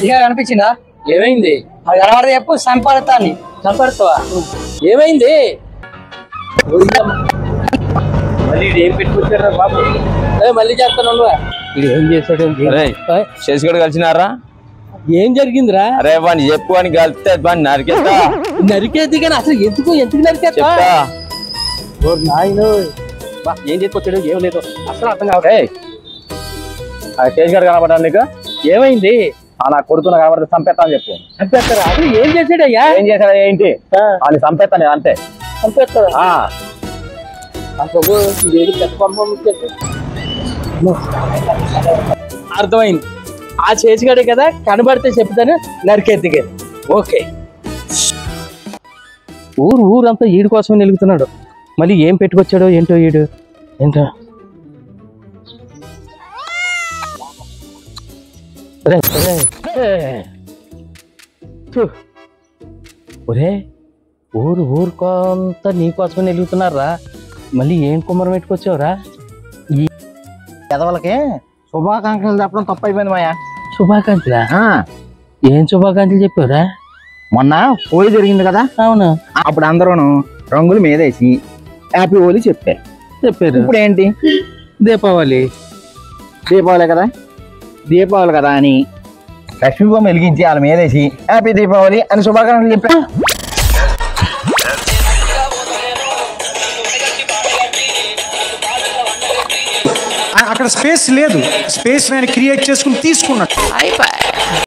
ఇక కనిపించిందా? ఏమైంది? అది కనబడితే చెప్పు, సంపడతాన్ని. చంపడతావా? ఏమైంది? మళ్ళీ ఏం పెట్టుకొచ్చారా బాబు? మళ్ళీ చేస్తాను. ఇది ఏం చేశాడు? శశిగడు కలిసినారా? ఏం జరిగిందిరా? అరే వాడిని చెప్పు అని కలిస్తే వాడిని నరికేస్తా. నరికేది కానీ అసలు ఎందుకు నరికేస్తా? ఏం చేసుకొచ్చాడు? ఏం లేదు అసలు అర్థం కావట్లే. శశిగడు కనపడ్డాను నీకు? ఏమైంది? నా కొడుకున్న కనబడితే చంపేస్తా అని చెప్పు. చంపేస్తారా? అసలు ఏం చేశాడయ్యా? ఏం చేశాడు ఏంటి? అని చంపేస్తాను అంతే. చంపేస్తారా? అర్థమైంది. ఆ చేసిగాడే కదా, కనబడితే చెప్తాను నరికెత్తిగా. ఓకే. ఊరంతా ఈడు కోసమే నిలుగుతున్నాడు. మళ్ళీ ఏం పెట్టుకొచ్చాడో ఏంటో ఈడు. ఏంటో ఒరే, ఊరుకంతా నీకోసమే నిలుగుతున్నారా? మళ్ళీ ఏం కుమ్మరం పెట్టుకొచ్చావురా? ఈ పెదవులకి శుభాకాంక్షలు చెప్పడం తప్పు అయిపోయింది మాయా. శుభాకాంక్షలా? ఏం శుభాకాంక్షలు చెప్పావురా? మొన్న హోలీ జరిగింది కదా. అవును. అప్పుడు అందరూను రంగులు మీదేసి హ్యాపీ హోలీ చెప్పారు. ఇప్పుడు ఏంటి? దీపావళి కదా. దీపావళి కదా అని లక్ష్మీ బొమ్మ వెలిగించి వాళ్ళ మీదేసి హ్యాపీ దీపావళి అని శుభాకాంక్షలు చెప్పా. అక్కడ స్పేస్ లేదు, స్పేస్ నేను క్రియేట్ చేసుకుని తీసుకున్నట్టు.